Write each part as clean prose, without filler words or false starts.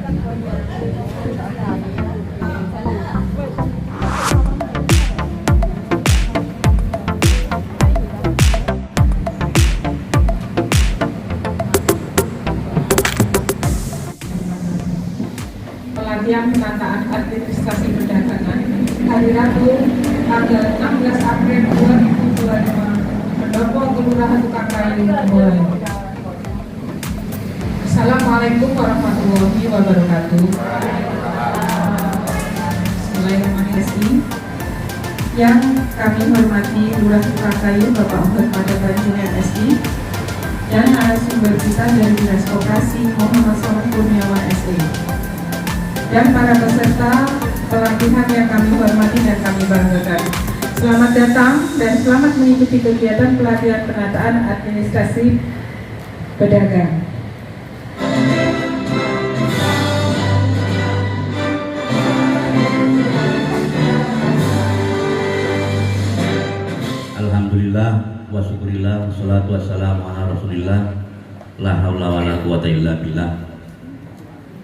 Pelatihan penataan administrasi perdagangan hari Rabu tanggal 16 April 2025 Pendopo Kelurahan Tukang Kayu mulai. Assalamualaikum warahmatullahi wabarakatuh. Bismillahirrahmanirrahim. Yang kami hormati Lurah Tukang Kayu Bapak Ohad Pada Tanjung MSI dan narasumber kita dari Dinas Koperasi Muhammad Soleh Kurniawan SE. Dan para peserta pelatihan yang kami hormati dan kami banggakan. Selamat datang dan selamat mengikuti kegiatan pelatihan penataan administrasi pedagang. Alhamdulillah wa syukurillah wassalatu wassalamu ala rasulillah la haula wa la quwata illa billah.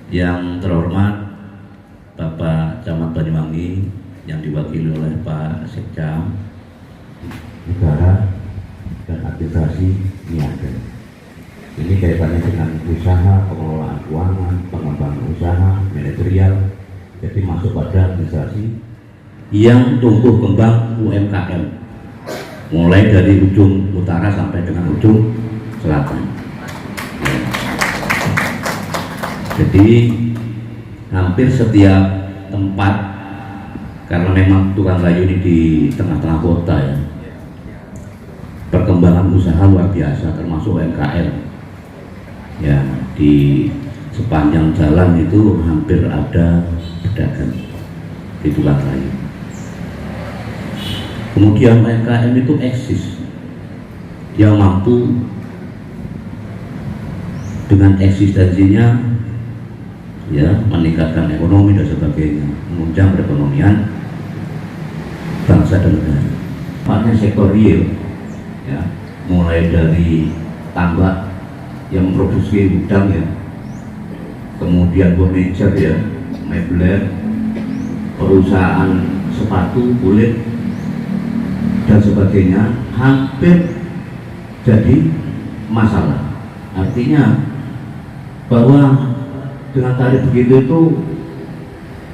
Yang terhormat Bapak Camat Banyuwangi yang diwakili oleh Pak Sekcam Negara dan Administrasi Niaga. Ini kaitannya dengan usaha, pengelolaan keuangan, pengembangan usaha, manajerial, jadi masuk pada administrasi yang tumbuh kembang UMKM, mulai dari ujung utara sampai dengan ujung selatan. Jadi hampir setiap tempat, karena memang tukang kayu ini di tengah-tengah kota ya, perkembangan usaha luar biasa termasuk UMKM ya, di sepanjang jalan itu hampir ada pedagang di tukang kayu. Kemudian UMKM itu eksis, dia mampu dengan eksistensinya ya meningkatkan ekonomi dan sebagainya, menunjang perekonomian bangsa dan negara. Makanya sektor real ya, mulai dari tambak yang memproduksi gudang ya, kemudian furniture ya, mebler, perusahaan sepatu, kulit dan sebagainya, hampir jadi masalah. Artinya bahwa dengan tarif begitu itu,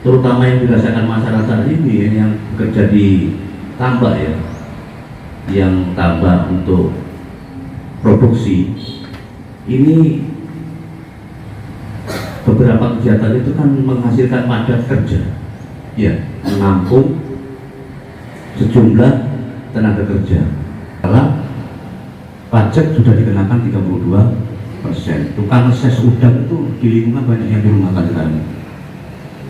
terutama yang dirasakan masyarakat ini yang bekerja di tambak ya, yang tambak untuk produksi, ini beberapa kegiatan itu kan menghasilkan padat kerja ya, menampung sejumlah tenaga kerja. Karena pajak sudah dikenakan 32%. Tukang ngeses udang itu di lingkungan banyak yang dirumahkan sekarang,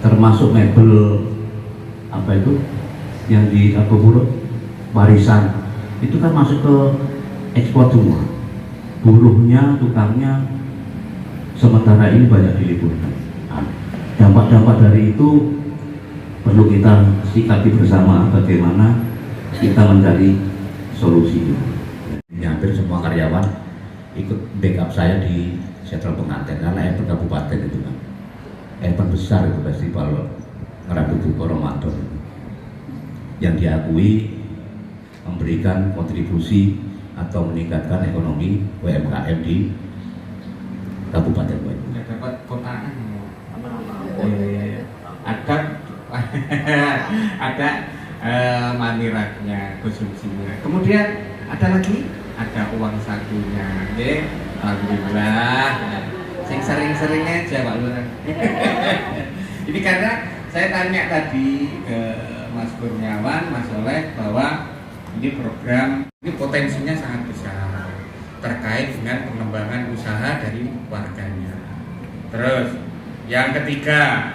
termasuk mebel apa itu yang di Abu warisan itu kan masuk ke ekspor semua, buruhnya, tukangnya sementara ini banyak diliburkan. Dampak-dampak dari itu perlu kita sikapi bersama, bagaimana kita mencari solusi. Hampir semua karyawan ikut backup saya di sentral pengantin, karena event kabupaten itu kan event besar itu, festival Ngerabutu Ramadan yang diakui memberikan kontribusi atau meningkatkan ekonomi UMKM di Kabupaten Banyuwangi. Nggak dapat kotaan. Ada maniraknya, konsumsinya. Kemudian ada lagi, ada uang sakunya, deh. Alhamdulillah. Sing sering-sering aja Pak Lurah. Ini karena saya tanya tadi ke Mas Kurniawan, Mas Soleh, bahwa ini program ini potensinya sangat besar terkait dengan pengembangan usaha dari warganya. Terus yang ketiga,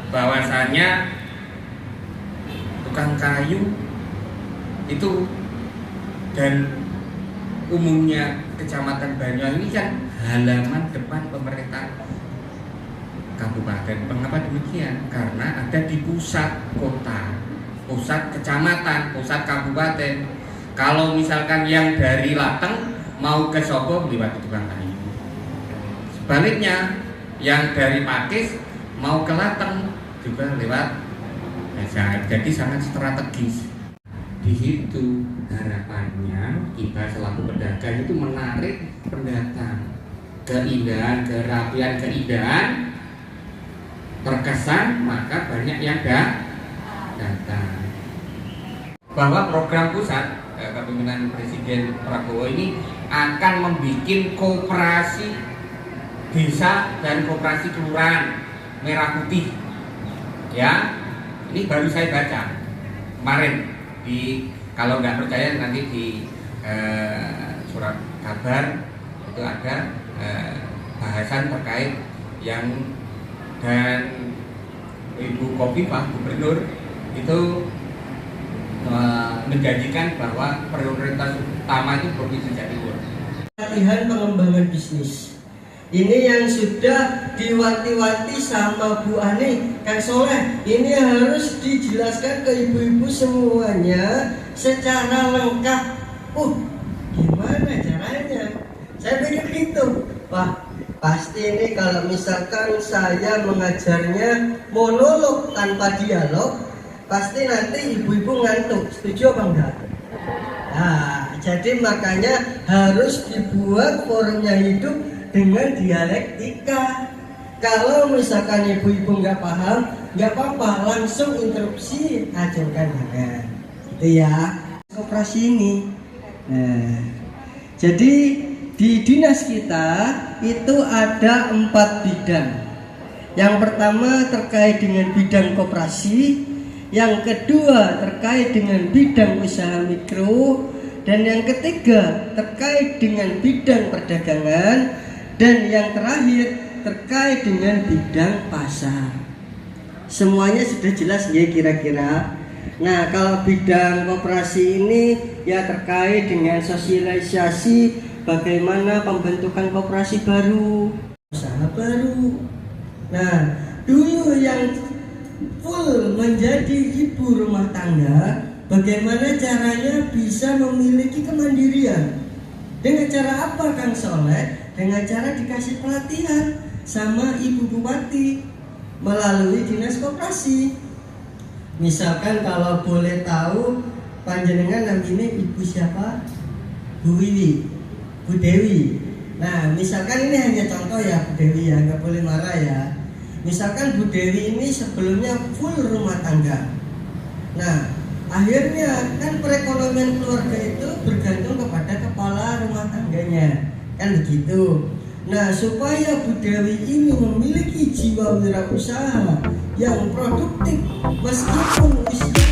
bahwasannya tukang kayu itu dan umumnya Kecamatan Banyuwangi kan halaman depan pemerintah kabupaten. Mengapa demikian? Karena ada di pusat kota, pusat kecamatan, pusat kabupaten. Kalau misalkan yang dari Lateng mau ke Sobo lewat tukang kayu. Sebaliknya yang dari Pakis mau ke Lateng juga lewat Gajah. Jadi sangat strategis. Di situ harapannya kita selaku pedagang itu menarik pendatang. Keindahan, kerapian, keindahan terkesan, maka banyak yang datang. Bahwa program pusat kepemimpinan Presiden Prabowo ini akan membuat koperasi desa dan koperasi kelurahan merah putih. Ya, ini baru saya baca kemarin kalau nggak percaya nanti di surat kabar itu ada bahasan terkait yang dan Ibu Khofifah Gubernur itu menjanjikan bahwa prioritas utama itu Provinsi Jawa Timur. Latihan pengembangan bisnis ini yang sudah diwanti-wanti sama Bu Ani, Kang Soleh, ini harus dijelaskan ke ibu-ibu semuanya secara lengkap. Gimana caranya? Saya pikir gitu, Pak. Pasti ini kalau misalkan saya mengajarnya monolog tanpa dialog, pasti nanti ibu-ibu ngantuk. Setuju apa enggak? Nah, jadi makanya harus dibuat forumnya hidup dengan dialektika. Kalau misalkan ibu-ibu nggak paham, nggak apa-apa, langsung interupsi, ajukan tangan. Gitu ya. Koperasi ini. Nah, jadi di dinas kita itu ada 4 bidang. Yang pertama terkait dengan bidang koperasi, yang kedua terkait dengan bidang usaha mikro, dan yang ketiga terkait dengan bidang perdagangan, dan yang terakhir terkait dengan bidang pasar. Semuanya sudah jelas ya kira-kira. Nah, kalau bidang koperasi ini ya terkait dengan sosialisasi bagaimana pembentukan koperasi baru, usaha baru. Nah, dulu yang full menjadi ibu rumah tangga, bagaimana caranya bisa memiliki kemandirian. Dengan cara apa, Kang Soleh? Dengan cara dikasih pelatihan sama Ibu Bupati melalui dinas koperasi. Misalkan kalau boleh tahu, panjenengan namanya Ibu siapa? Bu Wiwi, Bu Dewi. Nah, misalkan ini hanya contoh ya Bu Dewi ya, nggak boleh marah ya. Misalkan Bu Dewi ini sebelumnya full rumah tangga. Nah, akhirnya kan perekonomian keluarga itu bergantung kepada kepala rumah tangganya, kan begitu. Nah, supaya Bu Dewi ini memiliki jiwa wirausaha yang produktif meskipun usia